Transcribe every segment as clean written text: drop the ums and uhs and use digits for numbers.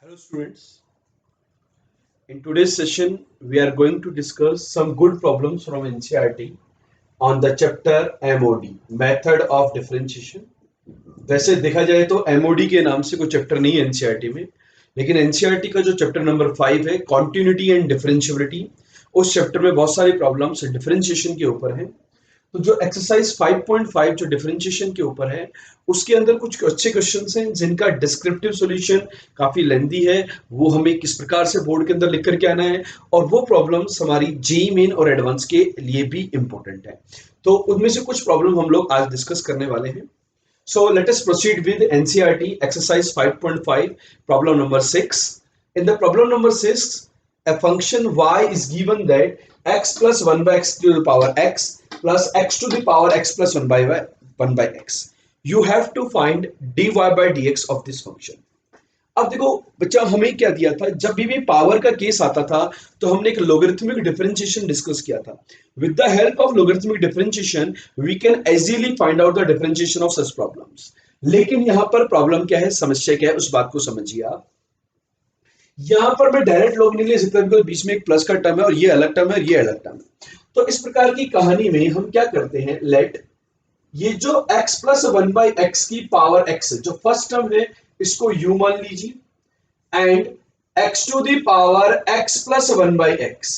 Hello students, in today's session we are going to discuss some good problems from NCERT on the chapter MOD Method of Differentiation। वैसे देखा जाए तो MOD के नाम से कोई चैप्टर नहीं है एनसीईआरटी में, लेकिन एनसीईआरटी का जो चैप्टर नंबर 5 है कॉन्टिन्यूटी एंड डिफरेंशिएबिलिटी, उस चैप्टर में बहुत सारी प्रॉब्लम्स डिफरेंशिएशन के ऊपर हैं। तो जो एक्सरसाइज 5.5 जो डिफरेंशिएशन के ऊपर है उसके अंदर कुछ अच्छे क्वेश्चंस हैं जिनका डिस्क्रिप्टिव सॉल्यूशन काफी लेंदी है, वो हमें किस प्रकार से बोर्ड के अंदर लिख करके आना है, और वो प्रॉब्लम्स हमारी जेईई मेन और एडवांस के लिए भी इंपॉर्टेंट है। तो उनमें से कुछ प्रॉब्लम हम लोग आज डिस्कस करने वाले हैं। So let us proceed with NCERT exercise 5.5 problem number 6. In the problem number 6, a function y is given that x plus 1 by x to the power x plus x to the power x plus 1 by x. You have to find dy by dx of this function. अब देखो बच्चा, हमें क्या दिया था, जब भी power का केस आता था तो हमने एक लोगरिथमिक डिफरेंशिएशन डिस्कस किया था। With the help of logarithmic differentiation we can easily find out the differentiation of such problems. लेकिन यहाँ पर प्रॉब्लम क्या है, समस्या क्या है, उस बात को समझिए आप। यहाँ पर मैं डायरेक्ट लॉग नहीं ले सकता बिकॉज बीच में एक प्लस का टर्म है और ये अलग टर्म है और ये अलग टर्म है। तो इस प्रकार की कहानी में हम क्या करते हैं, लेट ये जो x प्लस 1 बाई एक्स की पावर x है, जो फर्स्ट टर्म है इसको u मान लीजिए, and x to the power x plus 1 by X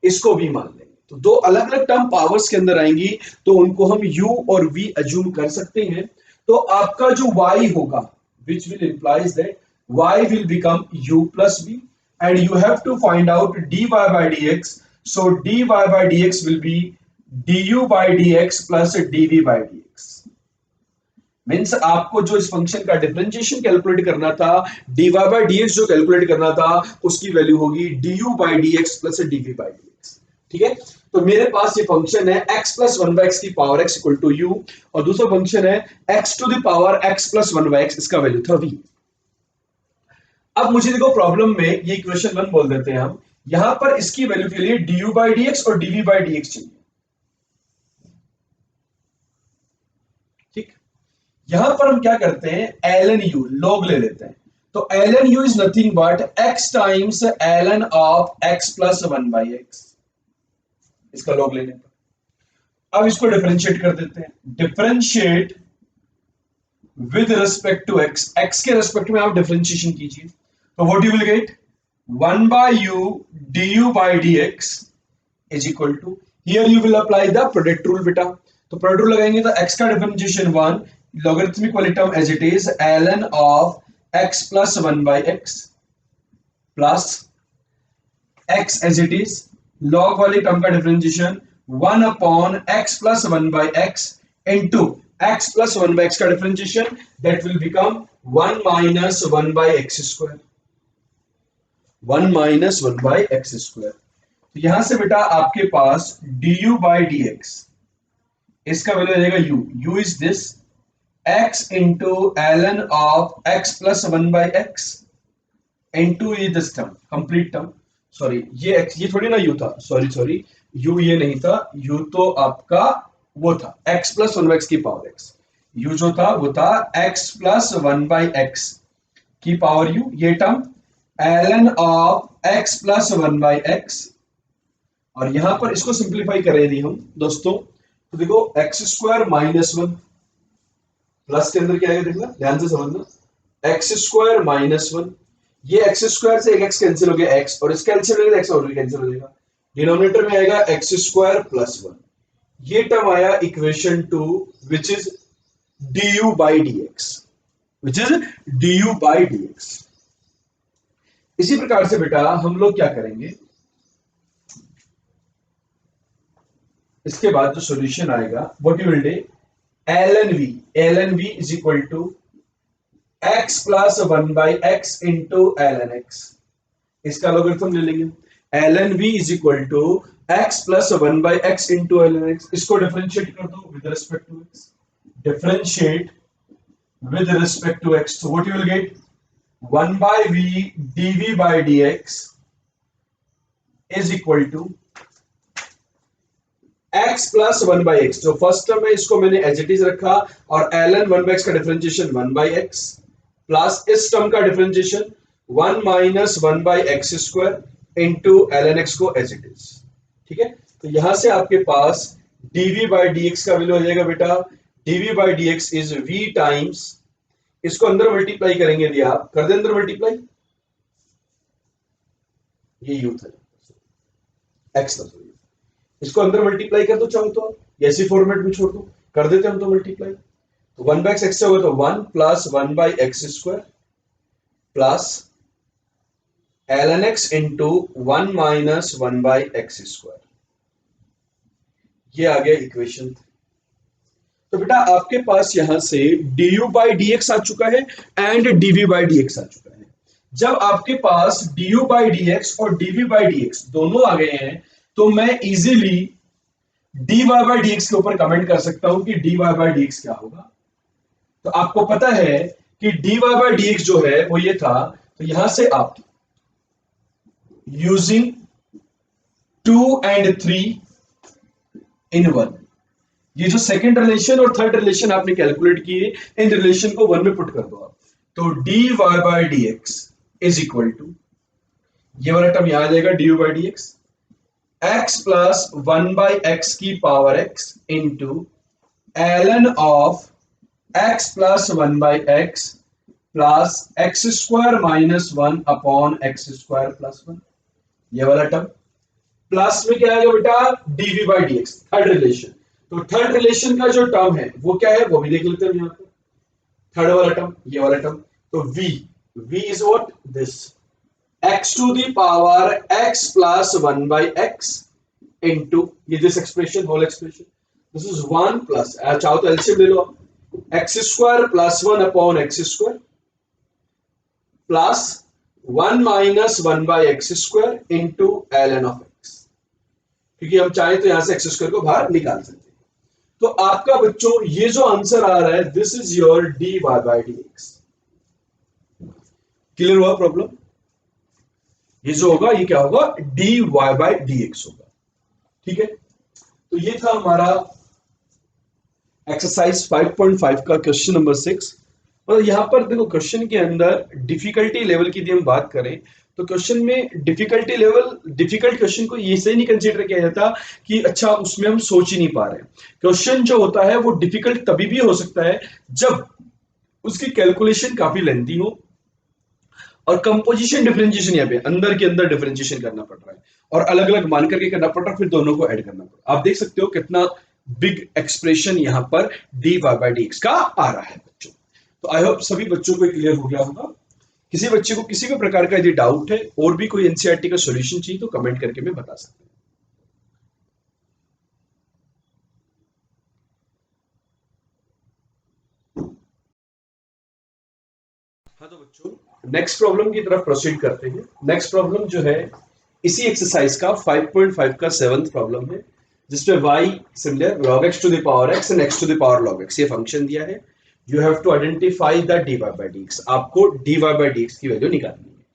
इसको v मान लेंगे। तो दो अलग अलग टर्म पावर्स के अंदर आएंगी तो उनको हम u और v अज्यूम कर सकते हैं। तो आपका जो y होगा, which will implies that y will become u plus v, and you have to find out dy by dx. So dy by dx will be du by dx plus dv by dx। Means आपको जो इस function का differentiation calculate करना था, dy by dx जो calculate करना था उसकी वैल्यू होगी du by dx plus dv by dx। ठीक है, तो मेरे पास ये फंक्शन है x प्लस 1 बाई एक्स की power x equal to u, और दूसरा फंक्शन है x to the power x plus 1 by X, इसका वैल्यू था v। अब मुझे देखो प्रॉब्लम में ये इक्वेशन 1 बोल देते हैं हम, यहां पर इसकी वैल्यू के लिए du by dx और dv by dx चाहिए। ठीक, यहां पर हम क्या करते हैं, ln u log ले लेते हैं। तो ln u is nothing but x times ln of x plus 1 by X, इसका log लेने पर। अब इसको डिफरेंशिएट कर देते हैं, differentiate with respect to x, x के रिस्पेक्ट में आप डिफरेंशिएशन कीजिए। तो what you will get, 1 by u du by dx is equal to, here you will apply the product rule बेटा। तो प्रोडक्ट रूल लगाएंगे तो x का डिफरेंशिएशन 1, लॉगरिथमिक वाली term as it is ln of x plus 1 by x plus x as it is, log वाली term का differentiation 1 upon x plus 1 by x into x plus 1 by x का differentiation, that will become 1 minus 1 by x square, 1 minus 1 by x square. तो यहां से बेटा आपके पास du by dx, इसका वैल्यू रहेगा u is this x into ln of x plus 1 by x into ये this term complete term, sorry ये x, ये थोड़ी ना u था, सॉरी u ये नहीं था, u तो आपका वो था x प्लस 1 by x की पावर x, u जो था वो था x प्लस 1 by x की पावर u, ये term ln of x plus 1 by x, और यहां पर इसको सिंप्लीफाई करें यदि हम दोस्तों, तो देखो एक्स स्क्वायर माइनस 1 प्लस के अंदर क्या आएगा, देखना ध्यान से समझना, एक्स स्क्वायर माइनस 1, ये एक्स स्क्वायर से एक एक्स कैंसिल हो गया x, और इसका कैंसिल हो गया एक्स और भी कैंसिल हो जाएगा, डिनोमिनेटर में आएगा एक्स स्क्वायर प्लस 1, ये टर्म आया equation 2 which is du by dx, which is du by dx। इसी प्रकार से बेटा हम लोग क्या करेंगे, इसके बाद जो सॉल्यूशन आएगा what you will do, ln v is equal to x plus 1 by x into ln x, इसका लॉगरिथम ले लेंगे, ln v is equal to x plus 1 by x into ln x, इसको डिफरेंशिएट कर दो with respect to x, differentiate with respect to x, so what you will get 1 by v dv by dx is equal to x plus 1 by x, जो first term है इसको मैंने as it is रखा, और ln 1 by x का differentiation 1 by x plus इस term का differentiation 1 minus 1/x² into ln x को एज इट इज। ठीक है, तो यहां से आपके पास dv/dx का वैल्यू हो जाएगा बेटा, dv/dx इज v टाइम्स, इसको अंदर मल्टीप्लाई करेंगे, यदि आप कर दे अंदर मल्टीप्लाई, ये यू था एक्स था, इसको अंदर मल्टीप्लाई कर दो चाहो तो, आप ऐसी फॉर्मेट में छोड़ दो, कर देते हम तो मल्टीप्लाई, तो 1/x से होगा तो 1 plus 1/x² plus ln x into 1 minus 1/x², ये आ गया इक्वेशन। तो बेटा आपके पास यहां से du/dx आ चुका है एंड dv/dx आ चुका है। जब आपके पास du/dx और dv/dx दोनों आ गए हैं तो मैं इजीली dy/dx के ऊपर कमेंट कर सकता हूं कि dy/dx क्या होगा। तो आपको पता है कि dy/dx जो है वो ये था, तो यहां से आप यूजिंग 2 and 3 in 1, ये जो सेकंड रिलेशन और थर्ड रिलेशन आपने कैलकुलेट किए, इन रिलेशन को 1 में पुट कर दो आप, तो dy/dx इज इक्वल टू, ये वाला टर्म यहां आ जाएगा du/dx x प्लस 1/x की power x into ln of x plus 1/x plus x² minus 1 upon x² plus 1, ये वाला टर्म प्लस में क्या आएगा बेटा dv/dx थर्ड रिलेशन। तो थर्ड रिलेशन का जो टर्म है वो क्या है वो भी देख लेते हैं यहां पर, थर्ड वाला टर्म, ये वाला टर्म, तो v is what this x to the power x plus 1/x into ये this expression whole expression, this is 1 plus, चाहो तो एलसीएम ले लो, x² plus 1 upon x² plus 1 minus 1/x² into ln of x, क्योंकि हम चाहें तो यहां से x² को बाहर निकाल सकते हैं। तो आपका बच्चों ये जो आंसर आ रहा है this is your dy/dx। Clear हुआ प्रॉब्लम? ये जो होगा ये क्या होगा dy/dx होगा। ठीक है, तो ये था हमारा एक्सरसाइज 5.5 का क्वेश्चन नंबर 6। और यहां पर देखो क्वेश्चन के अंदर डिफिकल्टी लेवल की यदि हम बात करें तो क्वेश्चन में डिफिकल्टी लेवल, डिफिकल्ट क्वेश्चन को ये से नहीं कंसीडर किया जाता कि अच्छा उसमें हम सोच ही नहीं पा रहे। क्वेश्चन जो होता है वो डिफिकल्ट तभी भी हो सकता है जब उसकी कैलकुलेशन काफी लेंथी हो और कंपोजिशन डिफरेंशिएशन यहाँ पे अंदर के अंदर डिफरेंशिएशन करना पड़ रहा है और अलग अलग मान करके करना पड़ रहा है, फिर दोनों को ऐड करना पड़ रहा है। आप देख सकते हो कितना बिग एक्सप्रेशन यहाँ पर dy/dx का आ रहा है बच्चों। तो आई होप सभी बच्चों को क्लियर हो गया होगा। किसी बच्चे को किसी भी प्रकार का यदि डाउट है और भी कोई एनसीईआरटी का सॉल्यूशन चाहिए तो कमेंट करके मैं बता सकता हूं। हाँ तो बच्चों नेक्स्ट प्रॉब्लम की तरफ प्रोसीड करते हैं। नेक्स्ट प्रॉब्लम जो है इसी एक्सरसाइज का 5.5 का 7th प्रॉब्लम है, जिसमें y similar log x to the power x and x to the power log x ये फंक्शन दिया है। You have to identify the dy/dx, आपको dy/dx की वैल्यू निकालनी है।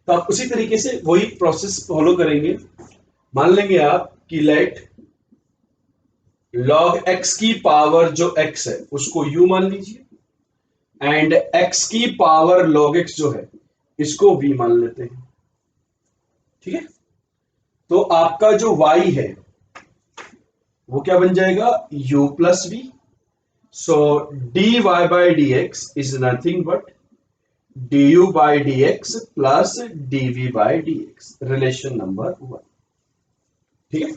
तो आप उसी तरीके से वही प्रोसेस फॉलो करेंगे। मान लेंगे आप कि लेट log x की पावर जो x है उसको u मान लीजिए एंड x की पावर log x जो है इसको v मान लेते हैं। ठीक है, तो आपका जो y है वो क्या बन जाएगा u plus v। So dy/dx is nothing but du/dx plus dv/dx, relation number 1। ठीक है,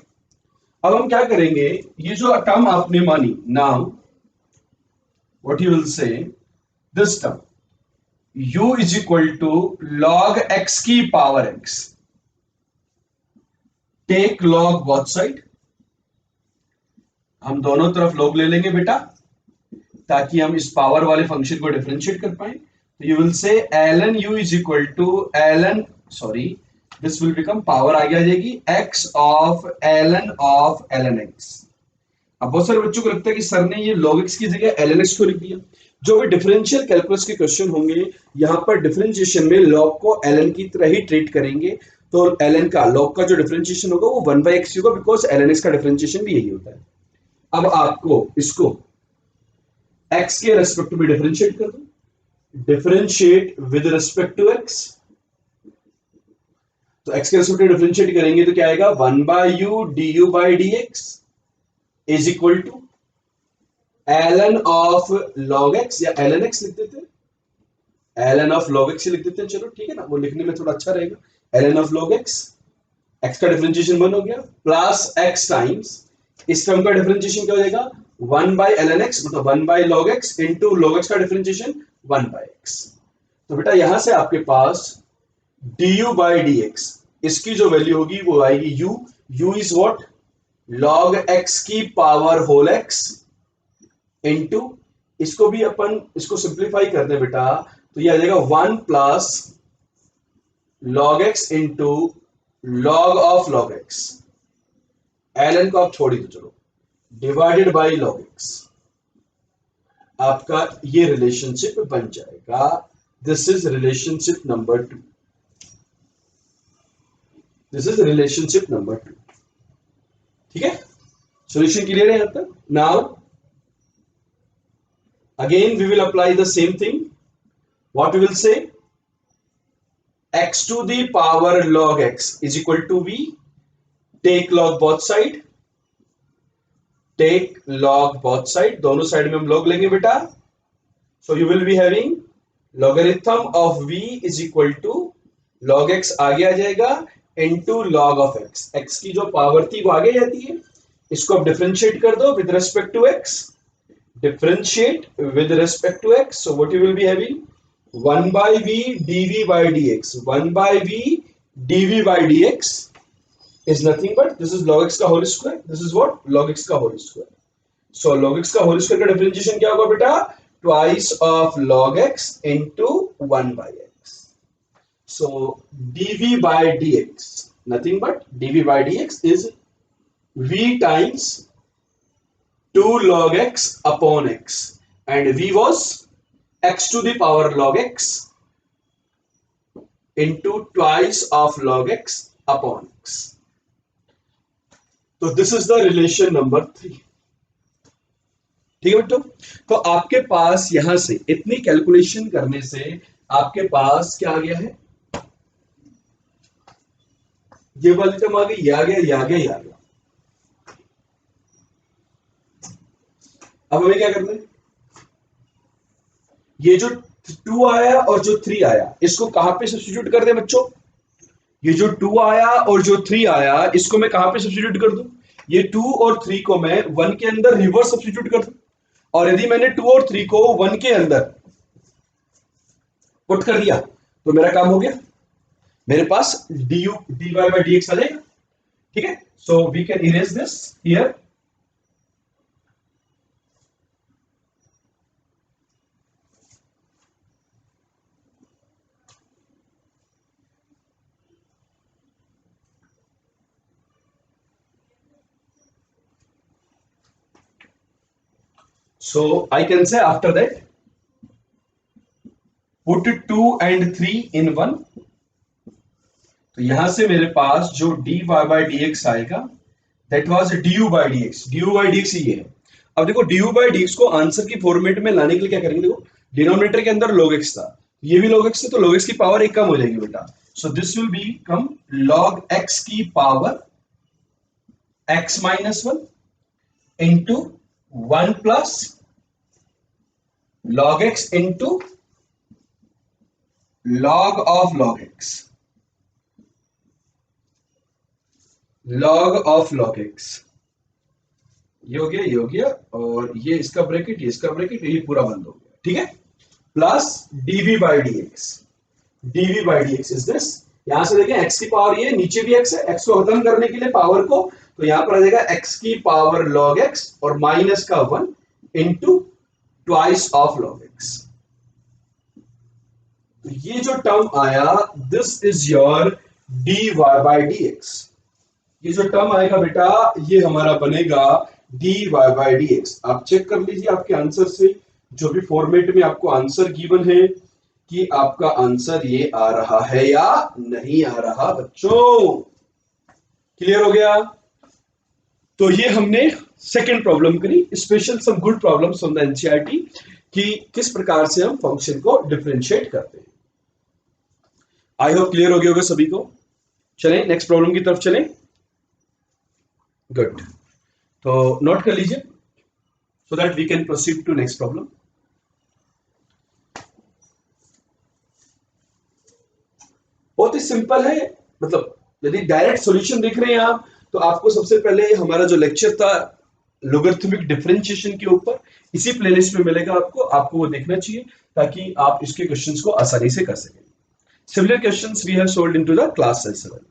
अब हम क्या करेंगे, ये जो टर्म आपने मानी, now what you will say this term u is equal to log x की power x, take log both side, हम दोनों तरफ log ले लेंगे बेटा ताकि हम इस पावर वाले फंक्शन को डिफरेंशिएट कर पाए। तो you will say ln u is equal to ln, sorry this will become power आगे आ जाएगी x ऑफ ln x। अब बहुत सारे बच्चों को लगता है कि सर ने ये log x की जगह ln x को लिख दिया। जो भी डिफरेंशियल कैलकुलस के क्वेश्चन होंगे यहाँ पर डिफरेंशिएशन में log को ln की तरह ही ट्रीट करेंगे, तो ln का log का जो डिफरेंशिएशन होगा वो 1/x होगा, बिकॉज ln x का डिफरेंशिएशन भी यही होता है। अब आपको इसको x के रेस्पेक्ट में डिफरेंशिएट कर दो, differentiate with respect to x. तो एक्स के रिस्पेक्ट में डिफरेंशिएट करेंगे तो क्या आएगा, 1/u du by d x is equal to ln of log x, या ln x लिख देते हैं, ln ऑफ log x लिख देते हैं, चलो ठीक है ना, वो लिखने में थोड़ा अच्छा रहेगा। ln of log x, x का डिफरेंशिएशन 1 हो गया, प्लस x टाइम्स इस टर्म का डिफरेंशिएशन क्या हो जाएगा, 1 बाई ln x, मतलब 1 by log x into log x का डिफरेंशिएशन 1 बाई x। तो बेटा यहां से आपके पास du बाई dx, इसकी जो वैल्यू होगी वो आएगी u is what, log x की पावर होल x इंटू, इसको भी अपन इसको सिंप्लीफाई कर दे बेटा, तो ये आ जाएगा 1 plus log x into log of log x, ln को आप छोड़ ही दो चलो, डिवाइडेड बाई log x। आपका ये रिलेशनशिप बन जाएगा। This is relationship number 2। This is relationship number 2। ठीक है, सॉल्यूशन क्लियर है यहां तक। Now again we will apply the same thing. What we will say, x to the power log x is equal to v, take log both side, take log both side, दोनों side में हम log लेंगे बेटा। so you will be having logarithm of v is equal to log x आगे आ जाएगा into log of x, x की जो power थी वो आगे जाती है, इसको आप डिफरेंशिएट कर दो with respect to x, differentiate with respect to x, so what you will be having, 1 by v dv by dx, 1 by v dv by dx is nothing but this is log x का whole square, this is what, log x का whole square। so log x का whole square का differentiation क्या होगा बेटा, twice of log x into 1 by x, so dv by dx nothing but dv by dx is v times 2 log x upon x, and v was x to the power log x into twice of log x upon x। तो this is the relation number 3। ठीक है बेटो, तो आपके पास यहां से इतनी calculation करने से आपके पास क्या आ गया है, ये वाली टर्म आ गई, ये आ गया, ये आ गया, ये आ गया। अब हमें क्या करना है, ये जो 2 आया और जो 3 आया इसको कहां पे सब्स्टिट्यूट कर दे बच्चों, ये जो 2 आया और जो 3 आया इसको मैं कहां पे सब्स्टिट्यूट कर दूं, ये 2 और 3 को मैं 1 के अंदर रिवर्स सब्स्टिट्यूट कर दूं, और यदि मैंने 2 और 3 को 1 के अंदर पुट कर दिया तो मेरा काम हो गया, मेरे पास du dy by dx आ जाएगा। ठीक है, so we can erase this here. So I can say after that put 2 and 3 in 1, तो यहां से मेरे पास जो dy by dx आएगा that was du by dx, du by dx ये है। अब देखो du by dx को आंसर की फॉर्मेट में लाने के लिए क्या करेंगे, देखो डिनोमिनेटर के अंदर log x था, ये भी log x है, तो log x की पावर एक कम हो जाएगी बेटा, so this will be come log x की power x minus 1 into 1 plus log x into log of log x, log of log x, ये हो गया, ये हो गया, और ये इसका ब्रैकेट, ये इसका ब्रैकेट, ये पूरा बंद हो गया। ठीक है, plus dv by dx, dv by dx is this, यहां से देखें x की पावर ये, नीचे भी x है, x को खत्म करने के लिए पावर को, तो यहां पर आ जाएगा x की पावर log x और माइनस का 1 into twice of log x। तो ये जो टर्म आया this is your dy by dx, ये जो टर्म आएगा बेटा ये हमारा बनेगा dy by dx। आप चेक कर लीजिए आपके आंसर से, जो भी फॉर्मेट में आपको आंसर गिवन है कि आपका आंसर ये आ रहा है या नहीं आ रहा बच्चों। क्लियर हो गया, तो ये हमने सेकंड प्रॉब्लम करी, special some good problems from the NCERT. कि किस प्रकार से हम फंक्शन को डिफरेंशिएट करते हैं। आई होप क्लियर हो गया होगा सभी को। चलें नेक्स्ट प्रॉब्लम की तरफ चलें। गुड, तो नोट कर लीजिए so that we can proceed to next problem. बहुत ही सिंपल है, मतलब यदि डायरेक्ट सॉल्यूशन देख रहे हैं आप तो आपको सबसे पहले हमारा जो लेक्चर था लोगरिथमिक डिफरेंशिएशन के ऊपर इसी प्लेलिस्ट में मिलेगा आपको वो देखना चाहिए ताकि आप इसके क्वेश्चंस को आसानी से कर सकें। Similar questions we have solved into the class cell 7।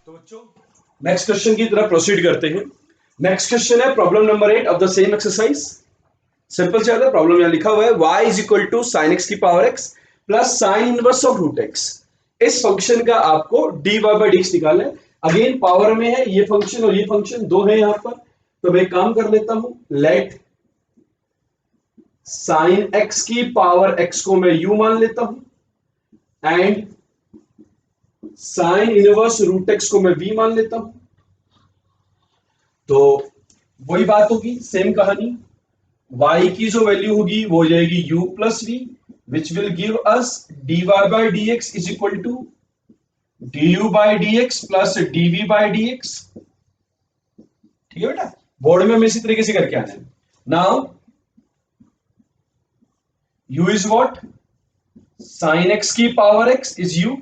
तो बच्चों नेक्स्ट क्वेश्चन की तरफ प्रोसीड करते हैं। नेक्स्ट क्वेश्चन है problem number 8 of the same exercise. Simple से ज्यादा प्रॉब्लम यहां लिखा हुआ है y is equal to sine x की power x plus sine inverse of root x. इस फंक्शन का आपको dy बाई डी एक्स निकालना है। अगेन पावर में है, ये फंक्शन और ये फंक्शन दो है यहां पर, तो मैं एक काम कर लेता हूं, लेट साइन x की पावर x को मैं u मान लेता हूं and sine inverse root x को मैं v मान लेता हूं। तो वही बात होगी, सेम कहानी, y की जो वैल्यू होगी वो हो जाएगी u plus v which will give us dy by d x is equal to du by d x plus dv by d x. ठीक है बेटा, बोर्ड में हमें इसी तरीके से करके आना है। Now u is what, sine x की power x is u,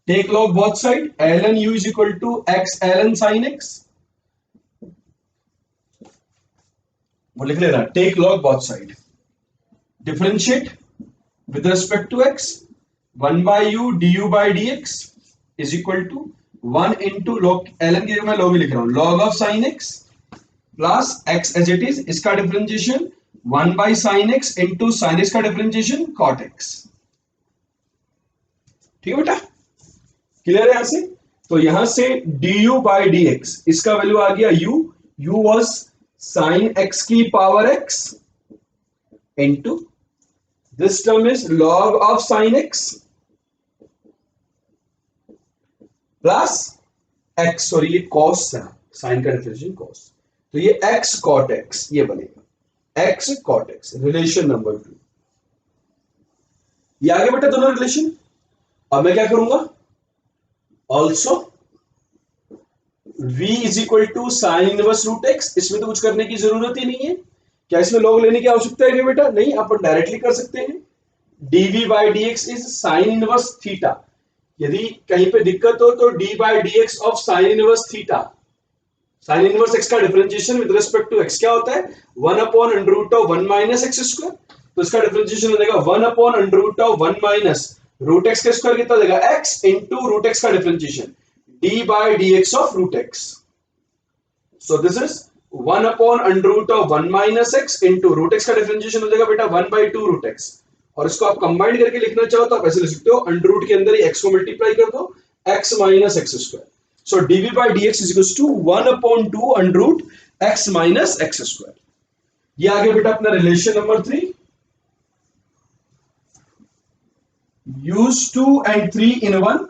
take log both side, ln u is equal to x ln sin x, वो लिख लेना, take log both side, differentiate with respect to x, 1 by u du by dx is equal to 1 into log ln की जगह मैं log ही लिख रहा हूं, log of sin x plus x as it is, इसका differentiation 1 by sin x into sin x का differentiation cot x। ठीक है बेटा, क्लियर है यहां से? तो यहां से du by dx इसका वैल्यू आ गया u was साइन x की power x into this term is log of sign x plus x, और ये कॉस है, साइन का डिफरेंशिएशन कॉस, तो ये x cot x ये बनेगा, x cot x, relation number 2। ये आगे बेटा दोनों रिलेशन। अब मैं क्या करूंगा, also v is equal to sine inverse root x, इसमें तो कुछ करने की जरूरत ही नहीं है। क्या इसमें लॉग लेने की आवश्यकता है क्या बेटा? नहीं, अपन डायरेक्टली कर सकते हैं, dv by d x is sine inverse theta. यदि कहीं पे दिक्कत हो तो d by d x of sine inverse theta, sine inverse x का differentiation with respect to x क्या होता है, 1 upon under root of 1 minus x square, तो इसका डिफरेंशिएशन हो जाएगा 1 upon under root of 1 minus root x का square कितना देगा x इंटू रूट एक्स का differentiation d by dx of root x. So this is 1 upon under root of 1 minus x into root x का differentiation हो जाएगा बेटा 1 by 2 root x, और इसको आप कंबाइन करके लिखना चाहो तो आप ऐसे लिख सकते हो, अंडर रूट के अंदर ही x को मल्टीप्लाई कर दो, x minus x square. So dv by dx is equals to 1 upon 2 under root x minus x square. ये आ गया बेटा अपना relation number 3। use 2 and 3 in 1,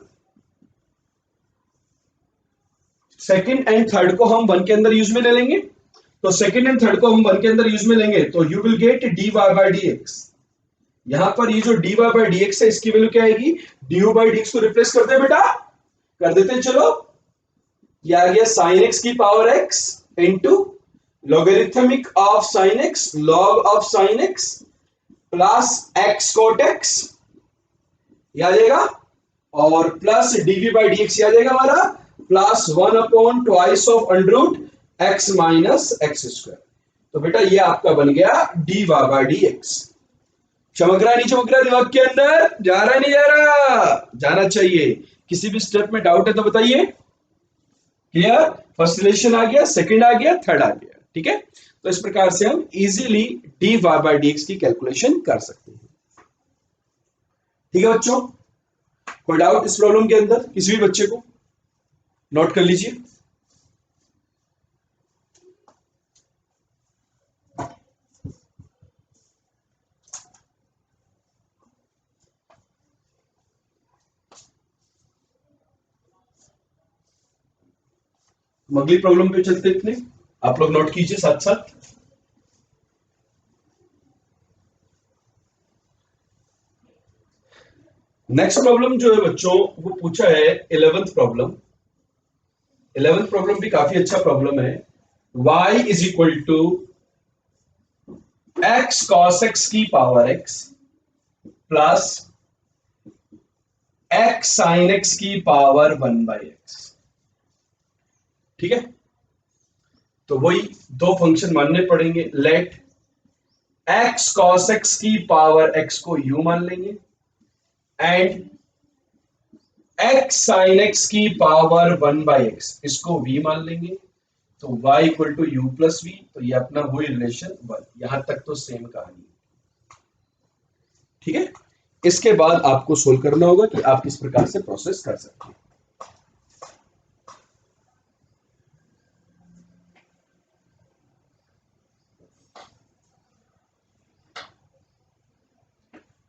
second and third को हम वन के अंदर यूज में ले लेंगे, तो सेकेंड एंड थर्ड को हम वन के अंदर यूज में लेंगे तो you will gate dy by d x. यहां पर ये जो dy बाई डी एक्स है इसकी वैल्यू क्या आएगी, du बाई डी एक्स को रिप्लेस कर दे बेटा, कर देते हैं, चलो ये आ गया साइन एक्स की power x into logarithmic of sine x log of sine x plus x cot x, ये आ जाएगा, और plus dv by d x आ जाएगा हमारा plus 1 upon twice of under root x minus x square. तो बेटा ये आपका बन गया dy बाई डी एक्स। चमक रहा नहीं चमक रहा दिमाग के अंदर, जा रहा नहीं जा रहा, जाना चाहिए। किसी भी स्टेप में डाउट है तो बताइए। क्लियर, फर्स्ट रिलेशन आ गया, सेकंड आ गया, थर्ड आ गया। ठीक है, तो इस प्रकार से हम easily dy by d x की कैलकुलेशन कर सकते हैं। ठीक है बच्चों, कोई डाउट इस प्रॉब्लम के अंदर किसी भी बच्चे को? नोट कर लीजिए। अगली प्रॉब्लम पे चलते इतने, आप लोग नोट कीजिए साथ साथ। नेक्स्ट प्रॉब्लम जो है बच्चों वो पूछा है 11th प्रॉब्लम। 11th प्रॉब्लम भी काफी अच्छा प्रॉब्लम है। y is equal to x cos x की power x plus x sine x की पावर 1/x। ठीक है, तो वही दो फंक्शन मानने पड़ेंगे। लेट एक्स कॉस एक्स की पावर x को u मान लेंगे एंड एक्स साइन एक्स की पावर 1/x इसको v मान लेंगे। तो y equal to u plus v, तो ये अपना वही रिलेशन 1। यहां तक तो सेम कहानी। ठीक है, इसके बाद आपको सोल्व करना होगा कि आप किस प्रकार से प्रोसेस कर सकते हैं।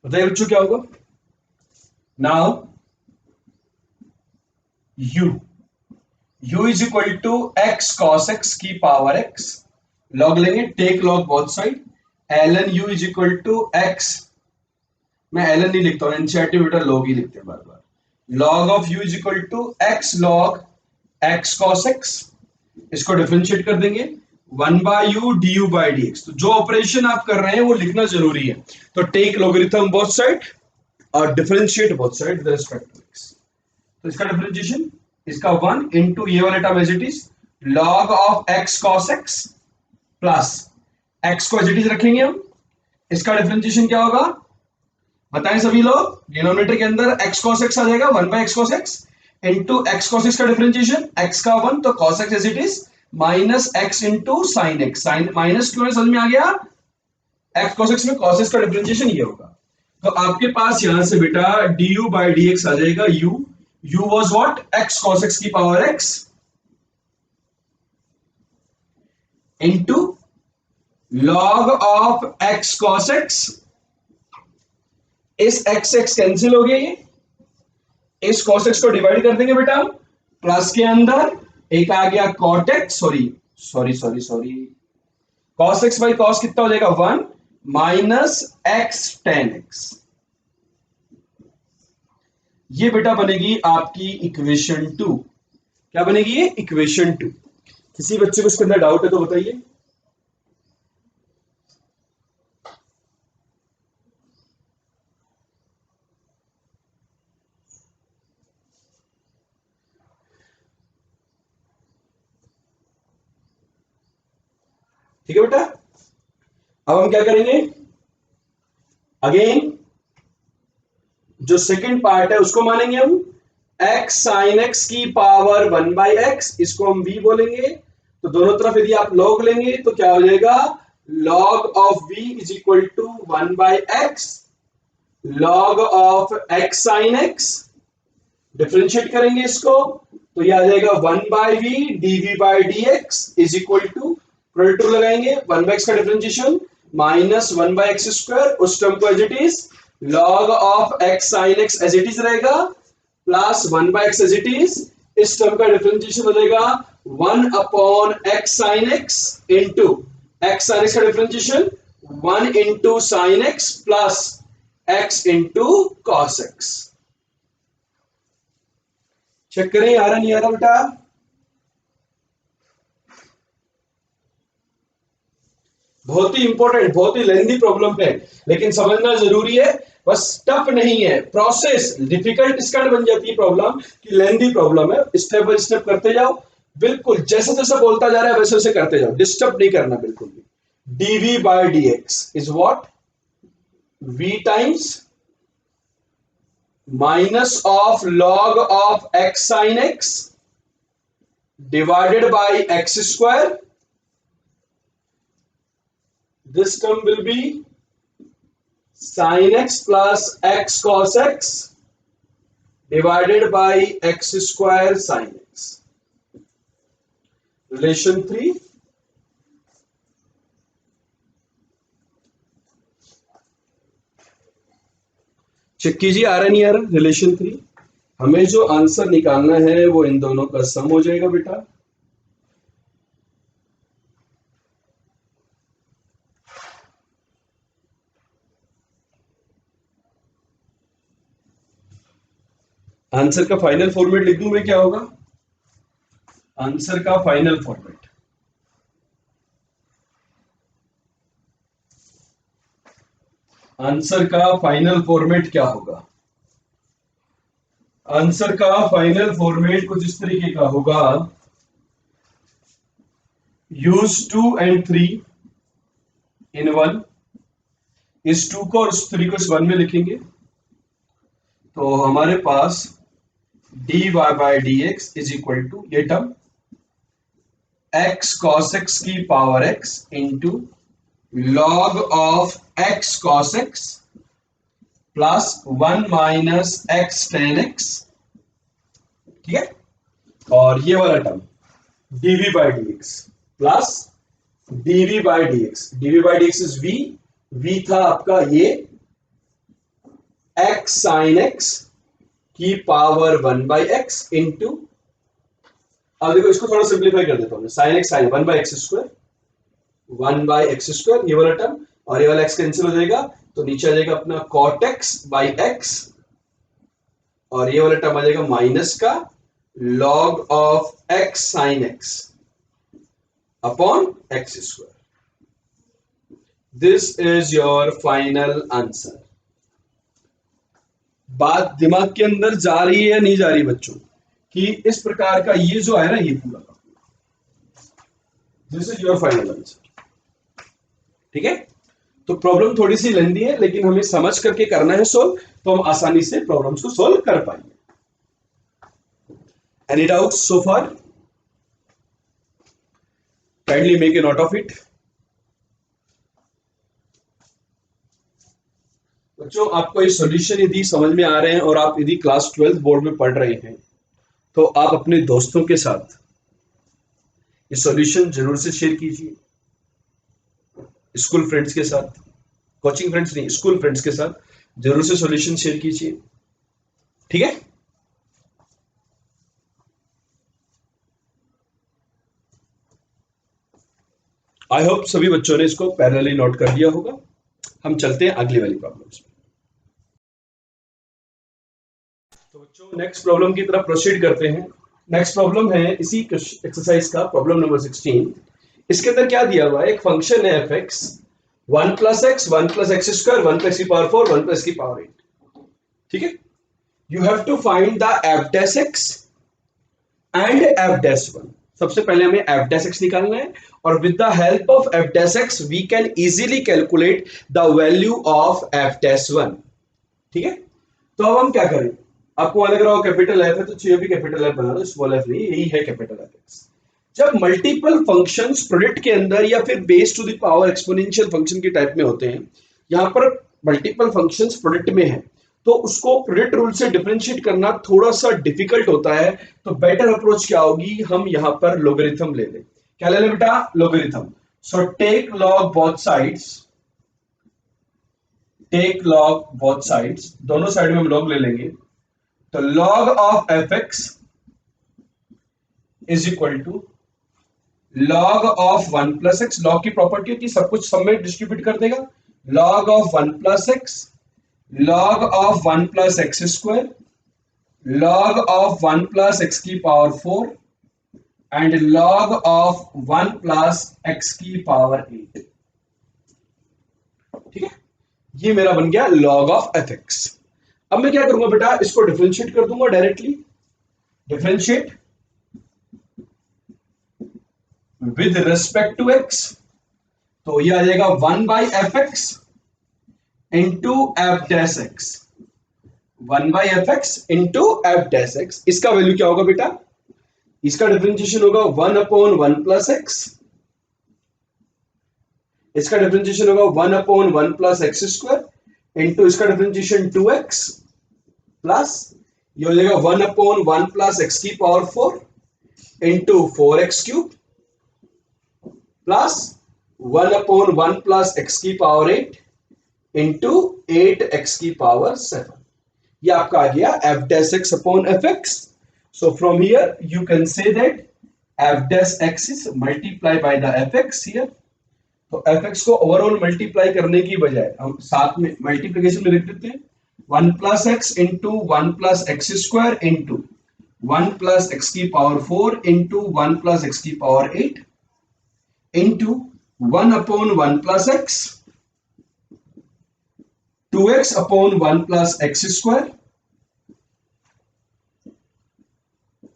बताइए बच्चों क्या होगा। Now u is equal to x cos x की पावर x, लॉग लेंगे, take log both side. ln u is equal to x, मैं ln नहीं लिखता हूं, एनसीईआरटी बेटा लॉग ही लिखते हैं बार बार। Log of u is equal to x log x cos x, इसको डिफरेंशिएट कर देंगे 1/u du by dx। तो जो ऑपरेशन आप कर रहे हैं वो लिखना जरूरी है। तो टेक लॉगरिथम बोथ साइड और differentiate both side with respect to x। तो इसका डिफरेंशिएशन, इसका 1 इंटू ये वाला term as it is log of x cos x plus x को एज इट इज रखेंगे हम। इसका डिफरेंशिएशन क्या होगा बताएं सभी लोग। डिनोमिनेटर के अंदर एक्स कॉस एक्स आ जाएगा 1/x cos x into x cos x का डिफरेंशिएशन एक्स का 1 तो cos x as it is minus x into sine x. Sine minus क्यों है समझ में आ गया। एक्स cos x में cos x का डिफरेंशिएशन ये होगा। तो आपके पास यहां से बेटा du by dx आ जाएगा। u was what x cos x की power x into log of x cos x। इस x x कैंसिल हो गया, ये इस cos x को डिवाइड कर देंगे बेटा प्लस के अंदर एक आ गया cot x, sorry sorry sorry sorry, cos x by cos कितना हो जाएगा 1 माइनस x tan x। ये बेटा बनेगी आपकी इक्वेशन 2। क्या बनेगी ये इक्वेशन 2। किसी बच्चे को इसके अंदर डाउट है तो बताइए। ठीक है बेटा, अब हम क्या करेंगे अगेन जो सेकंड पार्ट है उसको मानेंगे हम x साइन x की पावर 1/x, इसको हम v बोलेंगे। तो दोनों तरफ यदि आप log लेंगे तो क्या हो जाएगा log of v is equal to 1/x log of x sine x। Differentiate करेंगे इसको तो ये आ जाएगा 1/v dv by dx is equal to product टू लगाएंगे 1/x का डिफरेंशिएशन माइनस 1/x स्क्वायर, उस टर्म को as it is log of x sin x as it is रहेगा plus 1/x as it is. इस टर्म का differentiation हो जाएगा 1 upon x sin x into x sin x का differentiation 1 into sine x plus x into cos x। Check करें आ रहा नहीं आ रहा बेटा। बहुत ही इंपॉर्टेंट, बहुत ही लेंथी प्रॉब्लम है लेकिन समझना जरूरी है। बस टफ नहीं है, प्रोसेस डिफिकल्ट इसका बन जाती है प्रॉब्लम कि लेंथी प्रॉब्लम है। स्टेप बाय स्टेप करते जाओ, बिल्कुल जैसे जैसे बोलता जा रहा है वैसे वैसे करते जाओ, डिस्टर्ब नहीं करना बिल्कुल भी। dv by dx is what v times minus of log of x sin x divided by x square. This term will be sin x plus x cos x divided by x square sin x. Relation 3. Check कीजिए आ रहा नहीं आ रहा। Relation 3 हमें जो answer निकालना है वो इन दोनों का सम हो जाएगा बेटा। आंसर का फाइनल फॉर्मेट लिख दूं मैं, क्या होगा आंसर का फाइनल फॉर्मेट? आंसर का फाइनल फॉर्मेट क्या होगा? आंसर का फाइनल फॉर्मेट कुछ इस तरीके का होगा, यूज 2 and 3 in 1, इस 2 को और इस 3 को इस 1 में लिखेंगे, तो हमारे पास dy by d x is equal to ये टर्म x cos x की power x into log of x cos x plus 1 minus x tan x, ठीक है। और ये वाला term dv by d x plus dv by d x, dv by d x is v था आपका ये x sin x की power 1 by x into, अब देखो इसको थोड़ा सिंप्लीफाई कर देता हूं, sine x sine 1 by x square, 1 by x square ये वाला टर्म, और ये वाला एक्स कैंसिल हो जाएगा, तो नीचे आ जाएगा अपना कॉट एक्स बाई एक्स, और ये वाला टर्म आ जाएगा माइनस का log of x sine x upon x square. This is your final answer. बात दिमाग के अंदर जा रही है या नहीं जा रही बच्चों, कि इस प्रकार का ये जो है ना, ये पूरा का, this is your final answer, ठीक है। तो प्रॉब्लम थोड़ी सी लेंदी है, लेकिन हमें समझ करके करना है सोल्व, तो हम आसानी से प्रॉब्लम्स को सोल्व कर पाएंगे। Any doubts so far? Kindly make a note of it. बच्चों आपको ये सॉल्यूशन यदि समझ में आ रहे हैं और आप यदि क्लास 12 बोर्ड में पढ़ रहे हैं, तो आप अपने दोस्तों के साथ ये सॉल्यूशन जरूर से शेयर कीजिए, स्कूल फ्रेंड्स के साथ, कोचिंग फ्रेंड्स नहीं, स्कूल फ्रेंड्स के साथ जरूर से सॉल्यूशन शेयर कीजिए, ठीक है। आई होप सभी बच्चों ने इसको पैरेलली नोट कर दिया होगा। हम चलते हैं अगली वाली प्रॉब्लम्स में। तो बच्चों नेक्स्ट प्रॉब्लम की तरफ प्रोसीड करते हैं। नेक्स्ट प्रॉब्लम है इसी एक्सरसाइज का प्रॉब्लम नंबर 16। इसके अंदर क्या दिया हुआ है, एक फंक्शन है f x 1 plus x 1 plus x square 1 plus की पावर 4 1 प्लस की पावर 8, ठीक है। You have to find the f dash x and f dash 1। सबसे पहले हमें एफ डैश एक्स निकालना है, और with the help of f dash x we can easily calculate the value of f dash 1, ठीक है। तो अब हम क्या करें, आपको लग रहा हो कैपिटल एफ है तो चाहिए भी कैपिटल एफ बना दो, स्मॉल एफ नहीं, यही है कैपिटल एफ एक्स। जब मल्टीपल फंक्शंस प्रोडक्ट के अंदर या फिर base to the power exponential function के टाइप में होते हैं, यहां पर मल्टीपल फंक्शंस प्रोडक्ट में है, तो उसको प्रोडक्ट रूल से डिफरेंशिएट करना थोड़ा सा डिफिकल्ट होता है। तो बेटर अप्रोच क्या होगी, हम यहां पर लोगरिथम ले लें। क्या ले लें बेटा, logarithm. So take log both sides, take log both sides, दोनों साइड में हम लॉग ले लेंगे। तो log of f x is equal to log of 1 plus x. Log की प्रॉपर्टी होती है सब कुछ सब में डिस्ट्रीब्यूट कर देगा। log of 1 plus x, log of 1 plus x square, log of 1 plus x की power 4 and log of 1 plus x की पावर 8, ठीक है। ये मेरा बन गया log ऑफ एफ एक्स। अब मैं क्या करूंगा बेटा, इसको डिफरेंशिएट कर दूंगा directly. Differentiate with respect to x, तो ये आ जाएगा 1 by f x into f dash x, 1 by f x into f dash x. इसका वैल्यू क्या होगा बेटा, इसका डिफरेंशिएशन होगा 1 अपॉन 1 प्लस एक्स, इसका डिफरेंशिएशन होगा 1 upon 1 plus x square into इसका डिफरेंशिएशन 2x प्लस ये हो जाएगा 1 अपॉन 1 प्लस एक्स की power 4 into 4x cube plus 1 upon 1 plus x की पावर 8 इंटू 8x की पावर 7। ये आपका आ गया F dash x upon F x. So from here you can say that F dash x is multiply by the F x here. तो F x को overall multiply करने की बजाय हम साथ में मल्टीप्लीकेशन में लिख देते हैं, 1 plus x into 1 plus x square into 1 plus x की power 4 into 1 plus x की power 8 into 1 upon 1 plus x, 2x upon 1 plus x square,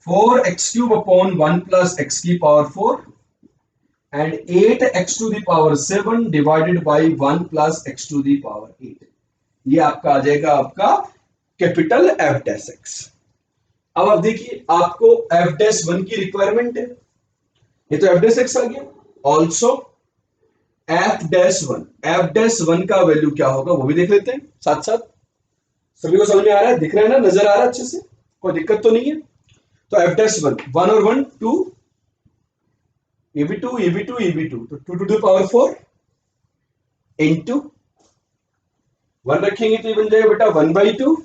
4x cube upon 1 plus x की power 4 and 8x to the power 7 divided by 1 plus x to the power 8. ये आपका आ जाएगा आपका capital f dash x। अब आप देखिए आपको f dash 1 की रिक्वायरमेंट है, ये तो f डैश x आ गया। ऑल्सो f डैश 1 का वैल्यू क्या होगा वो भी देख लेते हैं साथ साथ। सभी को समझ में आ रहा है, दिख रहा है ना, नजर आ रहा है अच्छे से, कोई दिक्कत तो नहीं है। तो f डैश 1 और 1 2, ये भी 2, ये भी 2, ये भी 2, तो 2 टू द पावर 4 इंटू 1 रखेंगे तो ये बन जाएगा बेटा 1/2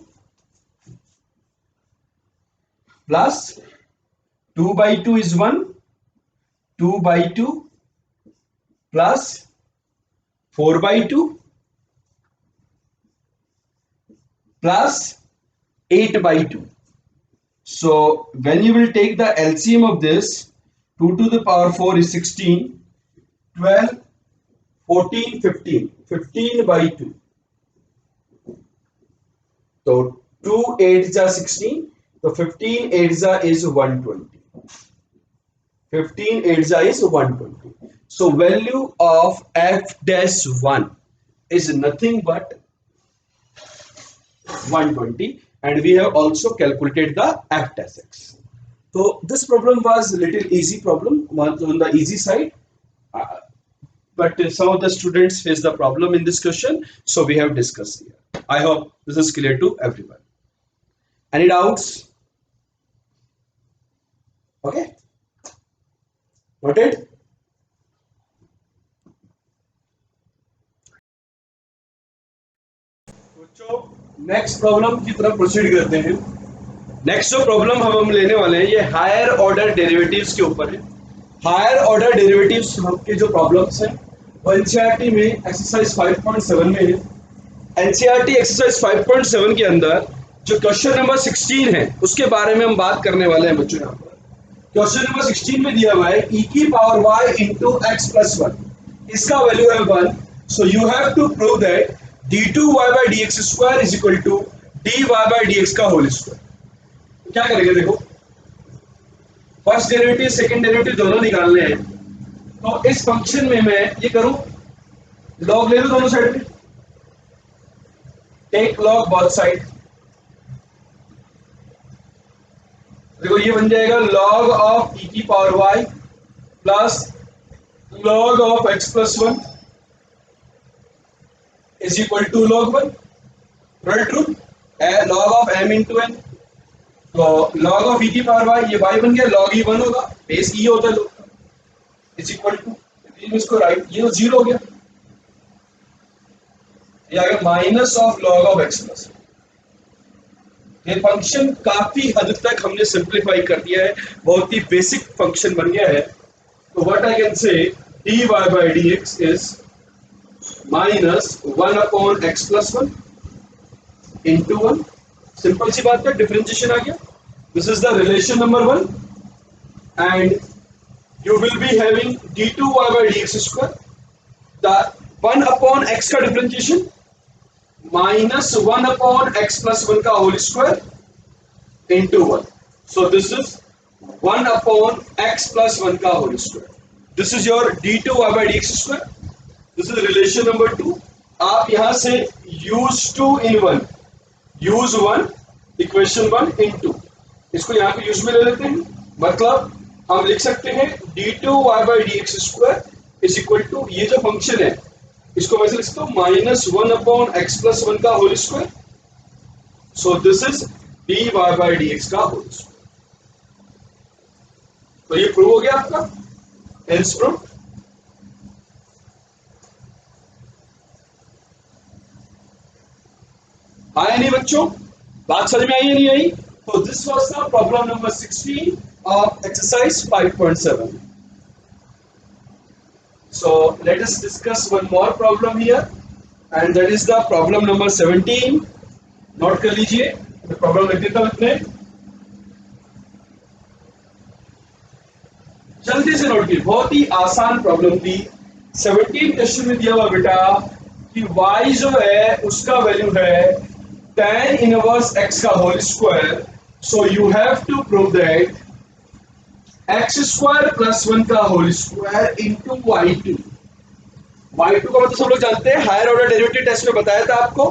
plus 2/2 is 1, 2/2 plus 4/2 plus 8/2. So when you will take the LCM of this, 2 to the power 4 is 16, 12, 14, 15, 15/2. So 2 8s are 16, so 15 8s are is 120. 15 8s are is 120. So value of f dash 1 is nothing but 120, and we have also calculated the f dash x. So this problem was a little easy problem, was on the easy side, but some of the students face the problem in this question, so we have discussed here. I hope this is clear to everyone. Any doubts? Okay, noted. बच्चों next problem की तरफ proceed करते हैं। Next जो problem हम लेने वाले हैं ये हायर ऑर्डर डेरिवेटिव्स के ऊपर है। हायर ऑर्डर डेरिवेटिव्स के जो प्रॉब्लम्स हैं वो एनसीईआरटी में एक्सरसाइज 5.7 में है। एनसीईआरटी एक्सरसाइज 5.7 के अंदर जो क्वेश्चन नंबर 16 है उसके बारे में हम बात करने वाले हैं बच्चों। यहाँ पर क्वेश्चन नंबर 16 में दिया हुआ है e की power y into x plus 1, इसका वैल्यू है 1। So you have to prove that d2y by dx square is equal to dy by dx का होल स्क्वायर। तो क्या करेंगे, देखो फर्स्ट डेरिवेटिव सेकंड डेरिवेटिव दोनों निकालने हैं। तो इस फंक्शन में मैं ये करूं, लॉग ले लूं दोनों साइड में, टेक लॉग बोथ साइड। देखो ये बन जाएगा log ऑफ e की power y plus log of x plus 1 is equal to log 1, right? True. Log of m into n, तो log of e की पावर y, ये y बन गया, log e 1 होगा, बेस e होता है लोग का, इज इक्वल टू, इसको राइट, ये तो 0 हो गया, ये आ गया minus of log of x plus. ये फंक्शन काफी हद तक हमने सिंप्लीफाई कर दिया है, बहुत ही बेसिक फंक्शन बन गया है। तो what I can say dy by dx is minus 1 upon x plus 1 into 1। Simple सी बात है, डिफरेंशिएशन आ गया। This is the relation number 1 and you will be having d2y by dx square, the 1 upon x का differentiation minus 1 upon x plus 1 का whole square into 1। So this is 1 upon x plus 1 का whole square. This is your d2y by dx square. This is relation number 2। आप यहां से use 2 in 1, use 1 equation 1 in 2, इसको यहां पे use में ले लेते हैं। मतलब हम लिख सकते हैं d2y by dx square is equal to, ये जो फंक्शन है इसको वैसे लिख सकता हूं माइनस 1 अपॉन एक्स प्लस 1 का whole square. So this is dy by dx का होल स्क्वायर। तो ये प्रूव हो गया आपका, हेंस प्रूव। आया नहीं बच्चों, बात समझ में आई या नहीं आई? तो this was the problem number 16 of exercise 5.7. So let us discuss one more problem here, and that is the problem number 17. Note कर लीजिए, प्रॉब्लम लिख देता हूं इसमें, जल्दी से नोट कीजिए, बहुत ही आसान प्रॉब्लम थी। 17 क्वेश्चन में दिया हुआ बेटा कि y जो है उसका वैल्यू है tan इनवर्स x का whole square, so you have to prove that x square plus 1 का whole square into y2। y2 का मतलब सब लोग जानते हैं, हायर ऑर्डर डेरिवेटिव टेस्ट में बताया था आपको,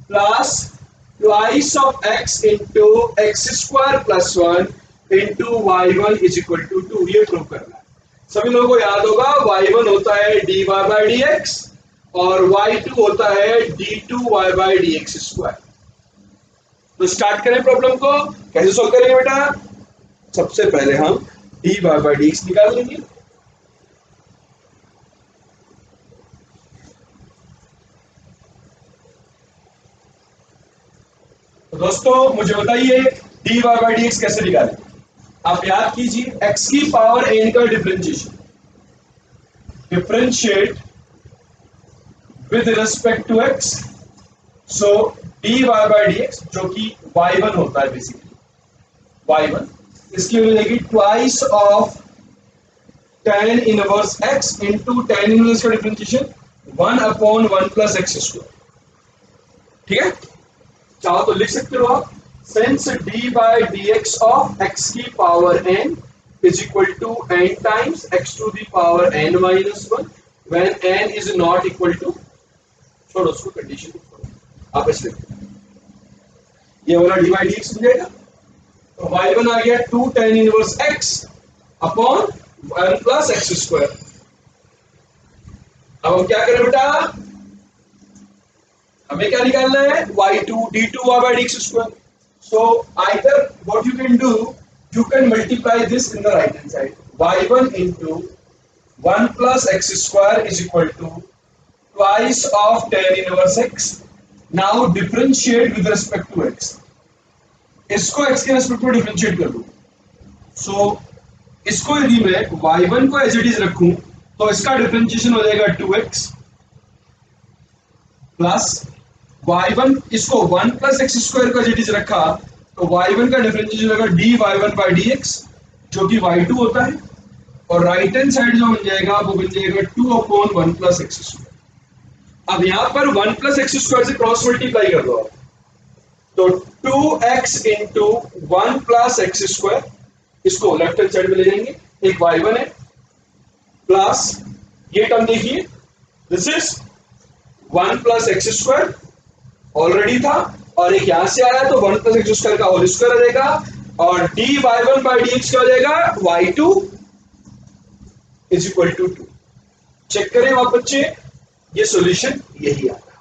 plus twice of x into x square plus 1 into y1 is equal to 2, ये प्रूव करना है। सभी लोगों को याद होगा y1 होता है dy बाई डी एक्स और y2 होता है d2y by d x square. तो स्टार्ट करें प्रॉब्लम को, कैसे सोल्व करेंगे बेटा? सबसे पहले हम dy बाई डी एक्स निकाल लेंगे। तो दोस्तों मुझे बताइए dy बाई डी एक्स कैसे निकालें? आप याद कीजिए x की पावर n का differentiation, differentiate with respect to x, so dy by d x जो कि y1 होता है बेसिकली, y1 इसकी वैल्यू रहेगी twice of tan inverse x into tan inverse का differentiation 1 upon 1 plus x square. ठीक है, चाहो तो लिख सकते हो आप, since d by d x of x की power n is equal to n times x to the power n minus 1 when n is not equal to, छोड़ो उसको, कंडीशन आप ऐसे ये वाला डी बाई डी एक्स मिल जाएगा। तो y1 आ गया 2 tan inverse x upon 1 plus x square. अब हम क्या करें बेटा, हमें क्या निकालना है, y2 d2y by dx square. So either what you can do, you can multiply this in the right hand side, y1 into 1 plus x square is equal to twice of tan inverse x. Now differentiate with respect to x, इसको x के respect में differentiate कर दूं। सो इसको यदि मैं y1 को as it is रखूं तो इसका डिफरेंशिएशन हो जाएगा 2x प्लस y1, इसको 1 प्लस एक्स स्क्वायर का जेड रखा तो y1 का डिफरेंशिएशन होगा dy y1 by d x जो कि y2 होता है, और राइट हैंड साइड जो बन जाएगा वो बन जाएगा 2 अपॉन 1 प्लस एक्स स्क्वायर। अब यहां पर 1 प्लस एक्स स्क्वायर से क्रॉस मल्टीप्लाई कर दो आप, तो 2x into 1 plus x square, इसको लेफ्ट हैंड साइड में ले जाएंगे, एक y1 है प्लस ये टर्म देखिए, this is 1 plus x square already था, और एक यहां से आया तो 1 प्लस एक्स स्क्वायर का होल स्क्वायर आ जाएगा, और D y1 by d x का हो जाएगा y2 is equal to 2। Check करें आप बच्चे, ये सॉल्यूशन यही आता है।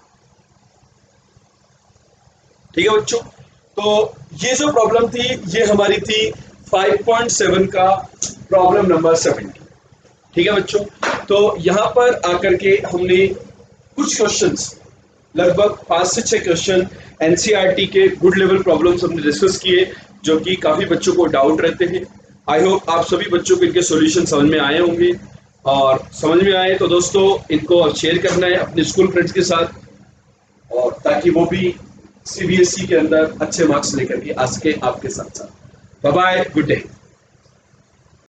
ठीक है बच्चों, तो ये जो प्रॉब्लम थी ये हमारी थी 5.7 का प्रॉब्लम नंबर 70। ठीक है बच्चों, तो यहां पर आकर के हमने कुछ क्वेश्चंस, लगभग 5 से 6 क्वेश्चन एनसीईआरटी के गुड लेवल प्रॉब्लम्स हमने डिस्कस किए, जो कि काफी बच्चों को डाउट रहते हैं। आई होप आप सभी बच्चों को इनके सॉल्यूशन समझ में आए होंगे, और समझ में आए तो दोस्तों इनको शेयर करना है अपने स्कूल फ्रेंड्स के साथ, और ताकि वो भी सीबीएसई के अंदर अच्छे मार्क्स लेकर के आ सके आपके साथ साथ। Bye bye, good day.